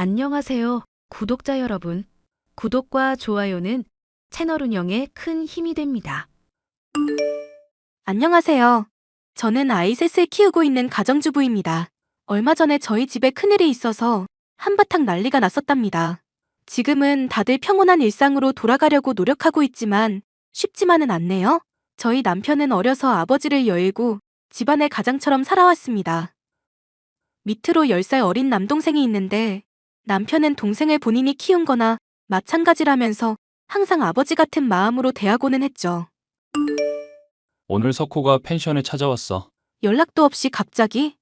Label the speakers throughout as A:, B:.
A: 안녕하세요, 구독자 여러분. 구독과 좋아요는 채널 운영에 큰 힘이 됩니다.
B: 안녕하세요. 저는 아이 셋을 키우고 있는 가정주부입니다. 얼마 전에 저희 집에 큰일이 있어서 한바탕 난리가 났었답니다. 지금은 다들 평온한 일상으로 돌아가려고 노력하고 있지만 쉽지만은 않네요. 저희 남편은 어려서 아버지를 여의고 집안의 가장처럼 살아왔습니다. 밑으로 10살 어린 남동생이 있는데 남편은 동생을 본인이 키운 거나 마찬가지라면서 항상 아버지 같은 마음으로 대하고는 했죠.
C: 오늘 석호가 펜션에 찾아왔어.
B: 연락도 없이 갑자기?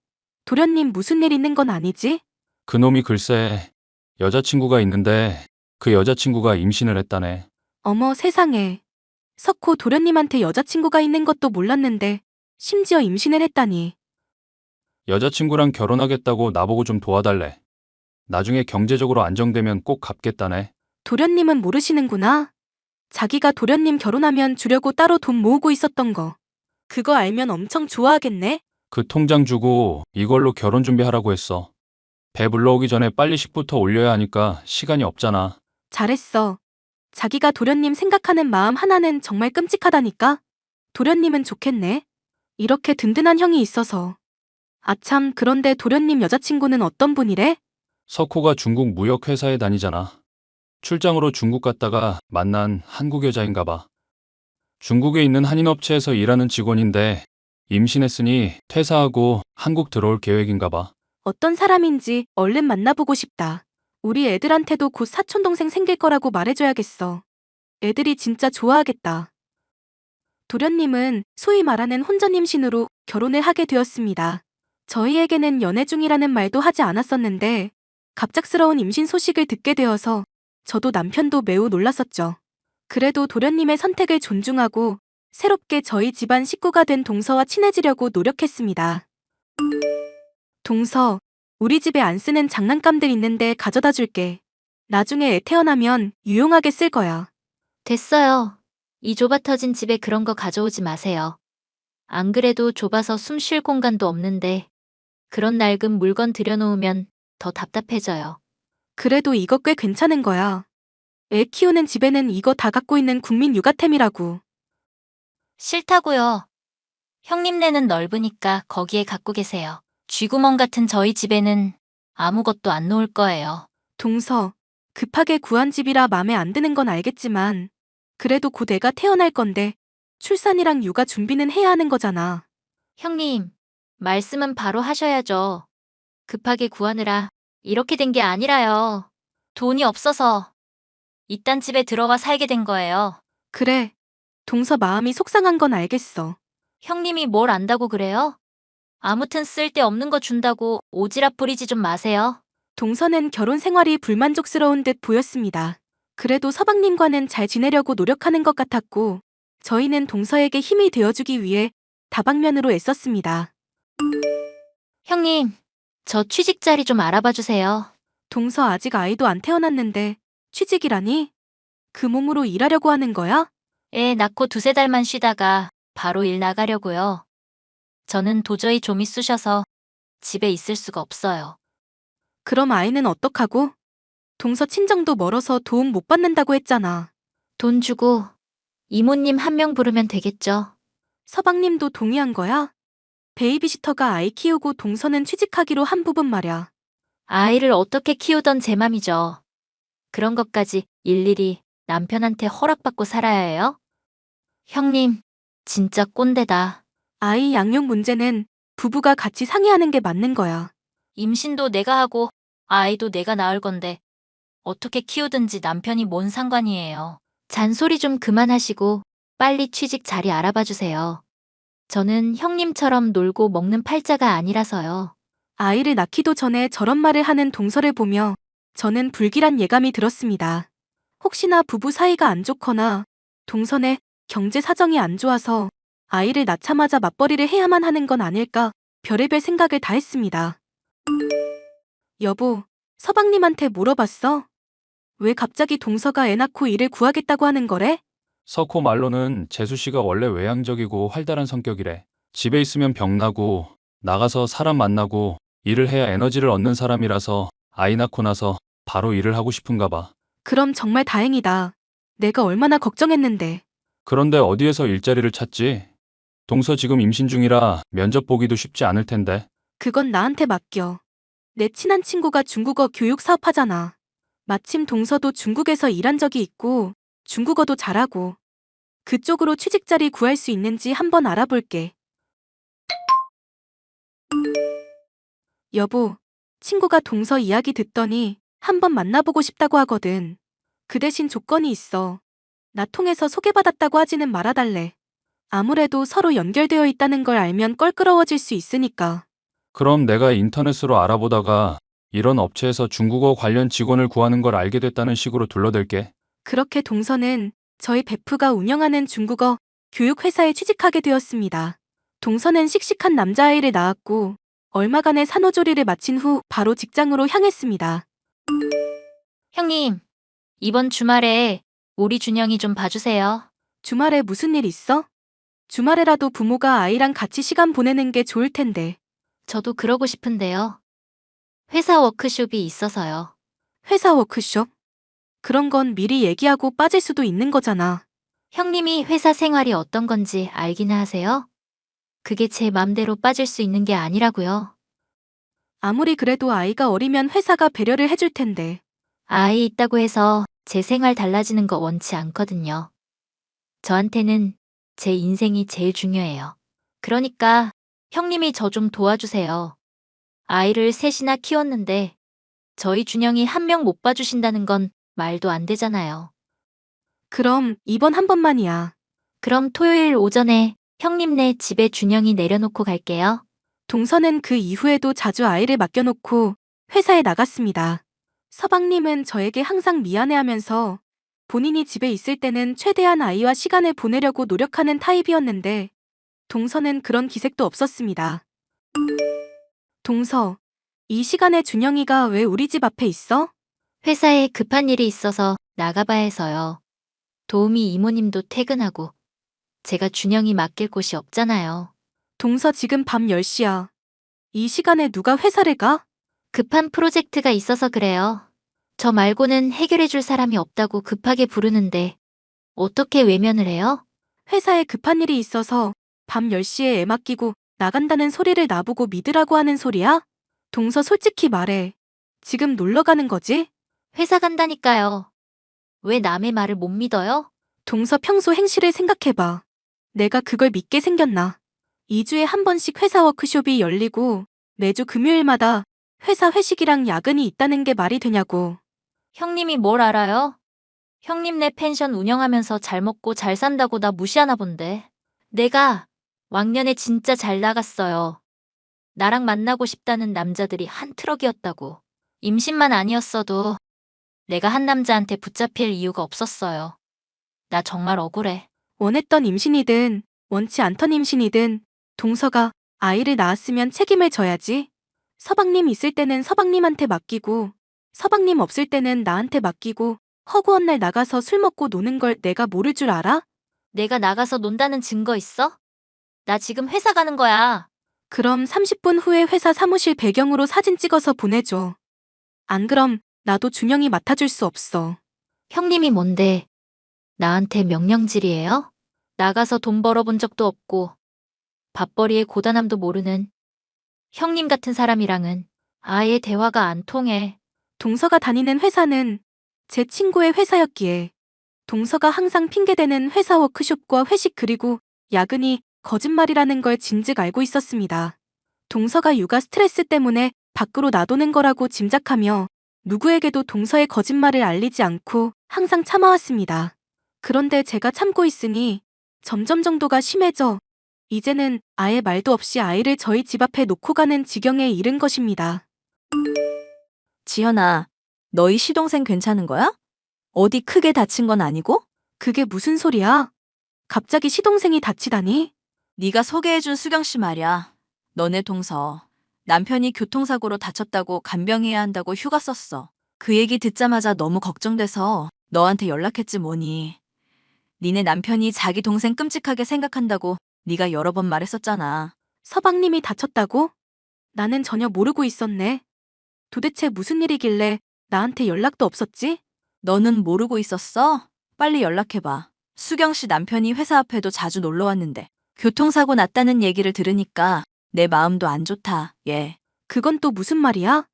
B: 도련님 무슨 일 있는 건 아니지?
C: 그놈이 글쎄 여자친구가 있는데 그 여자친구가 임신을 했다네.
B: 어머 세상에. 석호 도련님한테 여자친구가 있는 것도 몰랐는데 심지어 임신을 했다니.
C: 여자친구랑 결혼하겠다고 나보고 좀 도와달래. 나중에 경제적으로 안정되면 꼭 갚겠다네.
B: 도련님은 모르시는구나. 자기가 도련님 결혼하면 주려고 따로 돈 모으고 있었던 거. 그거 알면 엄청 좋아하겠네?
C: 그 통장 주고 이걸로 결혼 준비하라고 했어. 배 불러오기 전에 빨리 식부터 올려야 하니까 시간이 없잖아.
B: 잘했어. 자기가 도련님 생각하는 마음 하나는 정말 끔찍하다니까? 도련님은 좋겠네. 이렇게 든든한 형이 있어서. 아참, 그런데 도련님 여자친구는 어떤 분이래?
C: 석호가 중국 무역회사에 다니잖아. 출장으로 중국 갔다가 만난 한국 여자인가 봐. 중국에 있는 한인업체에서 일하는 직원인데 임신했으니 퇴사하고 한국 들어올 계획인가 봐.
B: 어떤 사람인지 얼른 만나보고 싶다. 우리 애들한테도 곧 사촌동생 생길 거라고 말해줘야겠어. 애들이 진짜 좋아하겠다. 도련님은 소위 말하는 혼전 임신으로 결혼을 하게 되었습니다. 저희에게는 연애 중이라는 말도 하지 않았었는데 갑작스러운 임신 소식을 듣게 되어서 저도 남편도 매우 놀랐었죠. 그래도 도련님의 선택을 존중하고 새롭게 저희 집안 식구가 된 동서와 친해지려고 노력했습니다. 동서, 우리 집에 안 쓰는 장난감들 있는데 가져다 줄게. 나중에 애 태어나면 유용하게 쓸 거야.
D: 됐어요. 이 좁아 터진 집에 그런 거 가져오지 마세요. 안 그래도 좁아서 숨 쉴 공간도 없는데 그런 낡은 물건 들여놓으면 더 답답해져요.
B: 그래도 이거 꽤 괜찮은 거야. 애 키우는 집에는 이거 다 갖고 있는 국민 육아템이라고.
D: 싫다고요. 형님네는 넓으니까 거기에 갖고 계세요. 쥐구멍 같은 저희 집에는 아무것도 안 놓을 거예요.
B: 동서, 급하게 구한 집이라 맘에 안 드는 건 알겠지만 그래도 곧 애가 태어날 건데 출산이랑 육아 준비는 해야 하는 거잖아.
D: 형님, 말씀은 바로 하셔야죠. 급하게 구하느라 이렇게 된 게 아니라요. 돈이 없어서 이딴 집에 들어와 살게 된 거예요.
B: 그래, 동서 마음이 속상한 건 알겠어.
D: 형님이 뭘 안다고 그래요? 아무튼 쓸데없는 거 준다고 오지랖 부리지 좀 마세요.
B: 동서는 결혼 생활이 불만족스러운 듯 보였습니다. 그래도 서방님과는 잘 지내려고 노력하는 것 같았고 저희는 동서에게 힘이 되어주기 위해 다방면으로 애썼습니다.
D: 형님, 저 취직 자리 좀 알아봐 주세요.
B: 동서 아직 아이도 안 태어났는데 취직이라니? 그 몸으로 일하려고 하는 거야?
D: 애 낳고 두세 달만 쉬다가 바로 일 나가려고요. 저는 도저히 좀이 쑤셔서 집에 있을 수가 없어요.
B: 그럼 아이는 어떡하고? 동서 친정도 멀어서 도움 못 받는다고 했잖아.
D: 돈 주고 이모님 한 명 부르면 되겠죠.
B: 서방님도 동의한 거야? 베이비시터가 아이 키우고 동서는 취직하기로 한 부분 말야.
D: 아이를 어떻게 키우던 제 맘이죠. 그런 것까지 일일이 남편한테 허락받고 살아야 해요? 형님, 진짜 꼰대다.
B: 아이 양육 문제는 부부가 같이 상의하는 게 맞는 거야.
D: 임신도 내가 하고 아이도 내가 낳을 건데 어떻게 키우든지 남편이 뭔 상관이에요. 잔소리 좀 그만하시고 빨리 취직 자리 알아봐 주세요. 저는 형님처럼 놀고 먹는 팔자가 아니라서요.
B: 아이를 낳기도 전에 저런 말을 하는 동서를 보며 저는 불길한 예감이 들었습니다. 혹시나 부부 사이가 안 좋거나 동선의 경제 사정이 안 좋아서 아이를 낳자마자 맞벌이를 해야만 하는 건 아닐까 별의별 생각을 다 했습니다. 여보, 서방님한테 물어봤어? 왜 갑자기 동서가 애 낳고 일을 구하겠다고 하는 거래?
C: 석호 말로는 재수 씨가 원래 외향적이고 활달한 성격이래. 집에 있으면 병나고 나가서 사람 만나고 일을 해야 에너지를 얻는 사람이라서 아이 낳고 나서 바로 일을 하고 싶은가 봐.
B: 그럼 정말 다행이다. 내가 얼마나 걱정했는데.
C: 그런데 어디에서 일자리를 찾지? 동서 지금 임신 중이라 면접 보기도 쉽지 않을 텐데.
B: 그건 나한테 맡겨. 내 친한 친구가 중국어 교육 사업하잖아. 마침 동서도 중국에서 일한 적이 있고 중국어도 잘하고 그쪽으로 취직 자리 구할 수 있는지 한번 알아볼게. 여보, 친구가 동서 이야기 듣더니 한번 만나보고 싶다고 하거든. 그 대신 조건이 있어. 나 통해서 소개받았다고 하지는 말아달래. 아무래도 서로 연결되어 있다는 걸 알면 껄끄러워질 수 있으니까.
C: 그럼 내가 인터넷으로 알아보다가 이런 업체에서 중국어 관련 직원을 구하는 걸 알게 됐다는 식으로 둘러댈게.
B: 그렇게 동서는 저희 베프가 운영하는 중국어 교육회사에 취직하게 되었습니다. 동서는 씩씩한 남자아이를 낳았고 얼마간의 산후조리를 마친 후 바로 직장으로 향했습니다.
D: 형님, 이번 주말에 우리 준영이 좀 봐주세요.
B: 주말에 무슨 일 있어? 주말에라도 부모가 아이랑 같이 시간 보내는 게 좋을 텐데.
D: 저도 그러고 싶은데요. 회사 워크숍이 있어서요.
B: 회사 워크숍? 그런 건 미리 얘기하고 빠질 수도 있는 거잖아.
D: 형님이 회사 생활이 어떤 건지 알기는 하세요? 그게 제 맘대로 빠질 수 있는 게 아니라고요.
B: 아무리 그래도 아이가 어리면 회사가 배려를 해줄 텐데.
D: 아이 있다고 해서 제 생활 달라지는 거 원치 않거든요. 저한테는 제 인생이 제일 중요해요. 그러니까 형님이 저 좀 도와주세요. 아이를 셋이나 키웠는데 저희 준영이 한 명 못 봐주신다는 건 말도 안 되잖아요.
B: 그럼 이번 한 번만이야.
D: 그럼 토요일 오전에 형님네 집에 준영이 내려놓고 갈게요.
B: 동서는 그 이후에도 자주 아이를 맡겨놓고 회사에 나갔습니다. 서방님은 저에게 항상 미안해하면서 본인이 집에 있을 때는 최대한 아이와 시간을 보내려고 노력하는 타입이었는데 동서는 그런 기색도 없었습니다. 동서, 이 시간에 준영이가 왜 우리 집 앞에 있어?
D: 회사에 급한 일이 있어서 나가봐야 해서요. 도우미 이모님도 퇴근하고 제가 준영이 맡길 곳이 없잖아요.
B: 동서 지금 밤 10시야. 이 시간에 누가 회사를 가?
D: 급한 프로젝트가 있어서 그래요. 저 말고는 해결해줄 사람이 없다고 급하게 부르는데 어떻게 외면을 해요?
B: 회사에 급한 일이 있어서 밤 10시에 애 맡기고 나간다는 소리를 나보고 믿으라고 하는 소리야? 동서 솔직히 말해. 지금 놀러 가는 거지?
D: 회사 간다니까요. 왜 남의 말을 못 믿어요?
B: 동서 평소 행실을 생각해봐. 내가 그걸 믿게 생겼나? 2주에 한 번씩 회사 워크숍이 열리고 매주 금요일마다 회사 회식이랑 야근이 있다는 게 말이 되냐고.
D: 형님이 뭘 알아요? 형님네 펜션 운영하면서 잘 먹고 잘 산다고 나 무시하나 본데. 내가 왕년에 진짜 잘 나갔어요. 나랑 만나고 싶다는 남자들이 한 트럭이었다고. 임신만 아니었어도 내가 한 남자한테 붙잡힐 이유가 없었어요. 나 정말 억울해.
B: 원했던 임신이든 원치 않던 임신이든 동서가 아이를 낳았으면 책임을 져야지. 서방님 있을 때는 서방님한테 맡기고 서방님 없을 때는 나한테 맡기고 허구한 날 나가서 술 먹고 노는 걸 내가 모를 줄 알아?
D: 내가 나가서 논다는 증거 있어? 나 지금 회사 가는 거야.
B: 그럼 30분 후에 회사 사무실 배경으로 사진 찍어서 보내줘. 안 그럼 나도 준영이 맡아줄 수 없어.
D: 형님이 뭔데? 나한테 명령질이에요? 나가서 돈 벌어본 적도 없고 밥벌이의 고단함도 모르는 형님 같은 사람이랑은 아예 대화가 안 통해.
B: 동서가 다니는 회사는 제 친구의 회사였기에 동서가 항상 핑계대는 회사 워크숍과 회식 그리고 야근이 거짓말이라는 걸 진즉 알고 있었습니다. 동서가 육아 스트레스 때문에 밖으로 나도는 거라고 짐작하며 누구에게도 동서의 거짓말을 알리지 않고 항상 참아왔습니다. 그런데 제가 참고 있으니 점점 정도가 심해져 이제는 아예 말도 없이 아이를 저희 집 앞에 놓고 가는 지경에 이른 것입니다.
E: 지현아, 너희 시동생 괜찮은 거야? 어디 크게 다친 건 아니고?
B: 그게 무슨 소리야? 갑자기 시동생이 다치다니?
E: 네가 소개해준 수경 씨 말이야. 너네 동서. 남편이 교통사고로 다쳤다고 간병해야 한다고 휴가 썼어. 그 얘기 듣자마자 너무 걱정돼서 너한테 연락했지 뭐니. 니네 남편이 자기 동생 끔찍하게 생각한다고 네가 여러 번 말했었잖아.
B: 서방님이 다쳤다고? 나는 전혀 모르고 있었네. 도대체 무슨 일이길래 나한테 연락도 없었지?
E: 너는 모르고 있었어? 빨리 연락해봐. 수경 씨 남편이 회사 앞에도 자주 놀러 왔는데 교통사고 났다는 얘기를 들으니까 내 마음도 안 좋다, 얘.
B: 그건 또 무슨 말이야?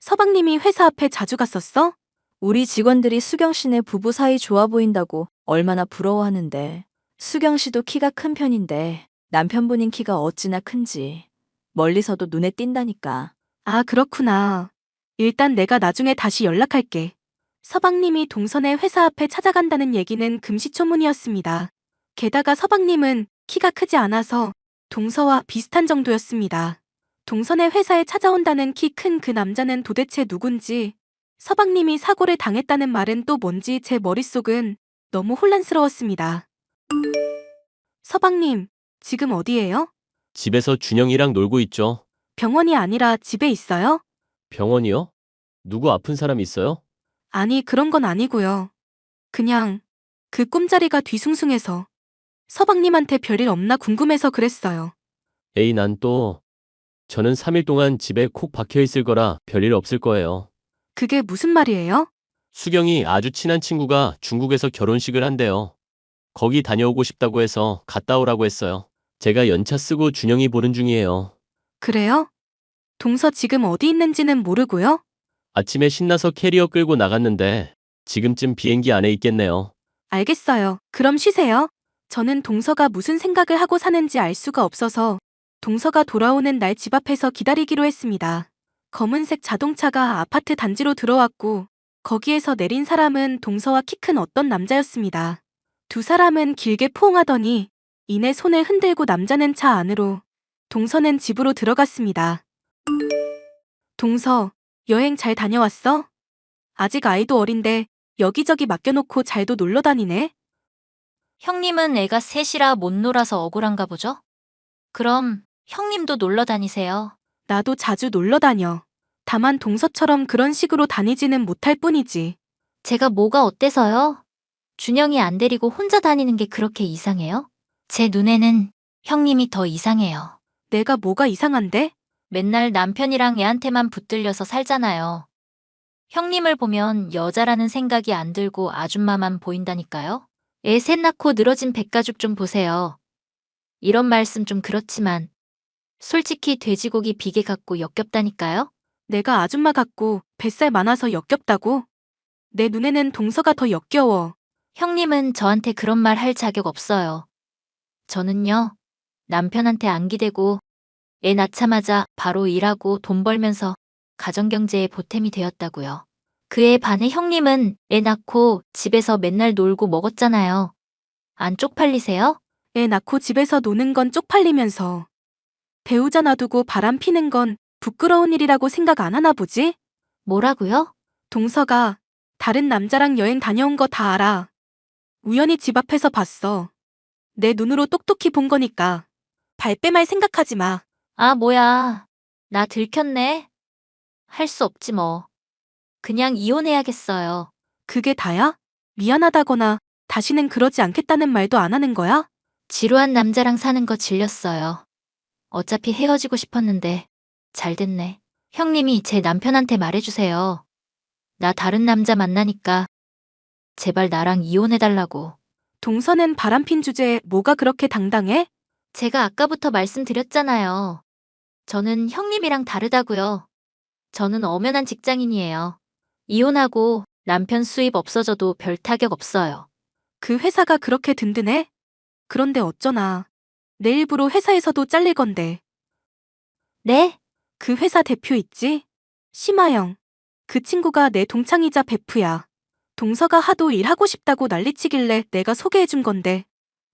B: 서방님이 회사 앞에 자주 갔었어?
E: 우리 직원들이 수경 씨네 부부 사이 좋아 보인다고 얼마나 부러워하는데. 수경 씨도 키가 큰 편인데 남편분인 키가 어찌나 큰지 멀리서도 눈에 띈다니까.
B: 아, 그렇구나. 일단 내가 나중에 다시 연락할게. 서방님이 동선의 회사 앞에 찾아간다는 얘기는 금시초문이었습니다. 게다가 서방님은 키가 크지 않아서 동서와 비슷한 정도였습니다. 동선의 회사에 찾아온다는 키 큰 그 남자는 도대체 누군지, 서방님이 사고를 당했다는 말은 또 뭔지 제 머릿속은 너무 혼란스러웠습니다. 서방님, 지금 어디예요?
F: 집에서 준영이랑 놀고 있죠.
B: 병원이 아니라 집에 있어요?
F: 병원이요? 누구 아픈 사람 있어요?
B: 아니, 그런 건 아니고요. 그냥 그 꿈자리가 뒤숭숭해서 서방님한테 별일 없나 궁금해서 그랬어요.
F: 에이, 저는 3일 동안 집에 콕 박혀 있을 거라 별일 없을 거예요.
B: 그게 무슨 말이에요?
F: 수경이 아주 친한 친구가 중국에서 결혼식을 한대요. 거기 다녀오고 싶다고 해서 갔다 오라고 했어요. 제가 연차 쓰고 준영이 보는 중이에요.
B: 그래요? 동서 지금 어디 있는지는 모르고요?
F: 아침에 신나서 캐리어 끌고 나갔는데 지금쯤 비행기 안에 있겠네요.
B: 알겠어요. 그럼 쉬세요. 저는 동서가 무슨 생각을 하고 사는지 알 수가 없어서 동서가 돌아오는 날 집 앞에서 기다리기로 했습니다. 검은색 자동차가 아파트 단지로 들어왔고 거기에서 내린 사람은 동서와 키 큰 어떤 남자였습니다. 두 사람은 길게 포옹하더니 이내 손을 흔들고 남자는 차 안으로, 동서는 집으로 들어갔습니다. 동서, 여행 잘 다녀왔어? 아직 아이도 어린데 여기저기 맡겨놓고 잘도 놀러 다니네?
D: 형님은 애가 셋이라 못 놀아서 억울한가 보죠? 그럼 형님도 놀러 다니세요.
B: 나도 자주 놀러 다녀. 다만 동서처럼 그런 식으로 다니지는 못할 뿐이지.
D: 제가 뭐가 어때서요? 준영이 안 데리고 혼자 다니는 게 그렇게 이상해요? 제 눈에는 형님이 더 이상해요.
B: 내가 뭐가 이상한데?
D: 맨날 남편이랑 애한테만 붙들려서 살잖아요. 형님을 보면 여자라는 생각이 안 들고 아줌마만 보인다니까요. 애 셋 낳고 늘어진 백가죽 좀 보세요. 이런 말씀 좀 그렇지만 솔직히 돼지고기 비계 같고 역겹다니까요.
B: 내가 아줌마 같고 뱃살 많아서 역겹다고? 내 눈에는 동서가 더 역겨워.
D: 형님은 저한테 그런 말 할 자격 없어요. 저는요, 남편한테 안 기대고 애 낳자마자 바로 일하고 돈 벌면서 가정경제에 보탬이 되었다고요. 그에 반해 형님은 애 낳고 집에서 맨날 놀고 먹었잖아요. 안 쪽팔리세요?
B: 애 낳고 집에서 노는 건 쪽팔리면서 배우자 놔두고 바람 피는 건 부끄러운 일이라고 생각 안 하나 보지?
D: 뭐라고요?
B: 동서가 다른 남자랑 여행 다녀온 거 다 알아. 우연히 집 앞에서 봤어. 내 눈으로 똑똑히 본 거니까. 발뺌할 생각하지 마.
D: 아, 뭐야. 나 들켰네. 할 수 없지 뭐. 그냥 이혼해야겠어요.
B: 그게 다야? 미안하다거나 다시는 그러지 않겠다는 말도 안 하는 거야?
D: 지루한 남자랑 사는 거 질렸어요. 어차피 헤어지고 싶었는데 잘 됐네. 형님이 제 남편한테 말해주세요. 나 다른 남자 만나니까 제발 나랑 이혼해달라고.
B: 동서는 바람핀 주제에 뭐가 그렇게 당당해?
D: 제가 아까부터 말씀드렸잖아요. 저는 형님이랑 다르다고요. 저는 엄연한 직장인이에요. 이혼하고 남편 수입 없어져도 별 타격 없어요.
B: 그 회사가 그렇게 든든해? 그런데 어쩌나. 내 일부러 회사에서도 잘릴 건데.
D: 네?
B: 그 회사 대표 있지? 심하영. 그 친구가 내 동창이자 베프야. 동서가 하도 일하고 싶다고 난리치길래 내가 소개해준 건데.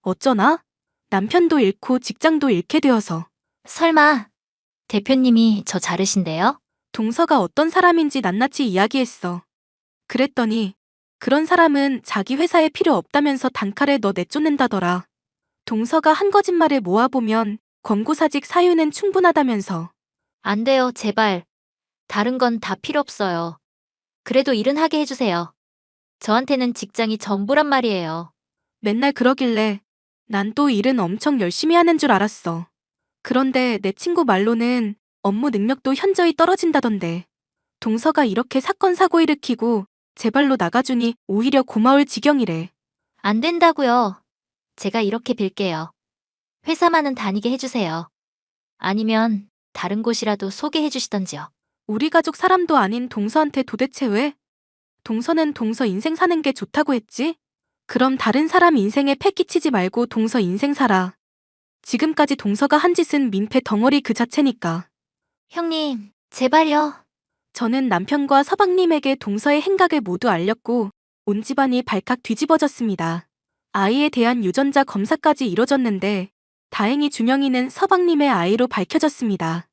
B: 어쩌나? 남편도 잃고 직장도 잃게 되어서.
D: 설마 대표님이 저 자르신대요?
B: 동서가 어떤 사람인지 낱낱이 이야기했어. 그랬더니 그런 사람은 자기 회사에 필요 없다면서 단칼에 너 내쫓는다더라. 동서가 한 거짓말을 모아보면 권고사직 사유는 충분하다면서.
D: 안 돼요, 제발. 다른 건 다 필요 없어요. 그래도 일은 하게 해주세요. 저한테는 직장이 전부란 말이에요.
B: 맨날 그러길래 난 또 일은 엄청 열심히 하는 줄 알았어. 그런데 내 친구 말로는 업무 능력도 현저히 떨어진다던데. 동서가 이렇게 사건 사고 일으키고 제 발로 나가주니 오히려 고마울 지경이래.
D: 안 된다고요. 제가 이렇게 빌게요. 회사만은 다니게 해주세요. 아니면 다른 곳이라도 소개해 주시던지요.
B: 우리 가족 사람도 아닌 동서한테 도대체 왜? 동서는 동서 인생 사는 게 좋다고 했지? 그럼 다른 사람 인생에 패 끼치지 말고 동서 인생 살아. 지금까지 동서가 한 짓은 민폐 덩어리 그 자체니까.
D: 형님, 제발요.
B: 저는 남편과 서방님에게 동서의 행각을 모두 알렸고 온 집안이 발칵 뒤집어졌습니다. 아이에 대한 유전자 검사까지 이뤄졌는데 다행히 준영이는 서방님의 아이로 밝혀졌습니다.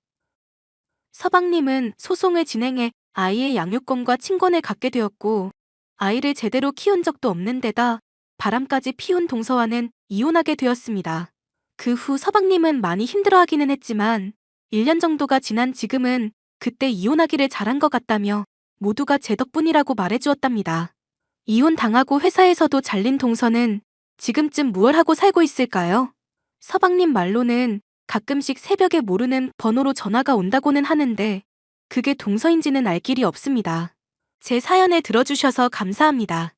B: 서방님은 소송을 진행해 아이의 양육권과 친권을 갖게 되었고 아이를 제대로 키운 적도 없는 데다 바람까지 피운 동서와는 이혼하게 되었습니다. 그 후 서방님은 많이 힘들어하기는 했지만 1년 정도가 지난 지금은 그때 이혼하기를 잘한 것 같다며 모두가 제 덕분이라고 말해주었답니다. 이혼당하고 회사에서도 잘린 동서는 지금쯤 무얼 하고 살고 있을까요? 서방님 말로는 가끔씩 새벽에 모르는 번호로 전화가 온다고는 하는데 그게 동서인지는 알 길이 없습니다. 제 사연을 들어주셔서 감사합니다.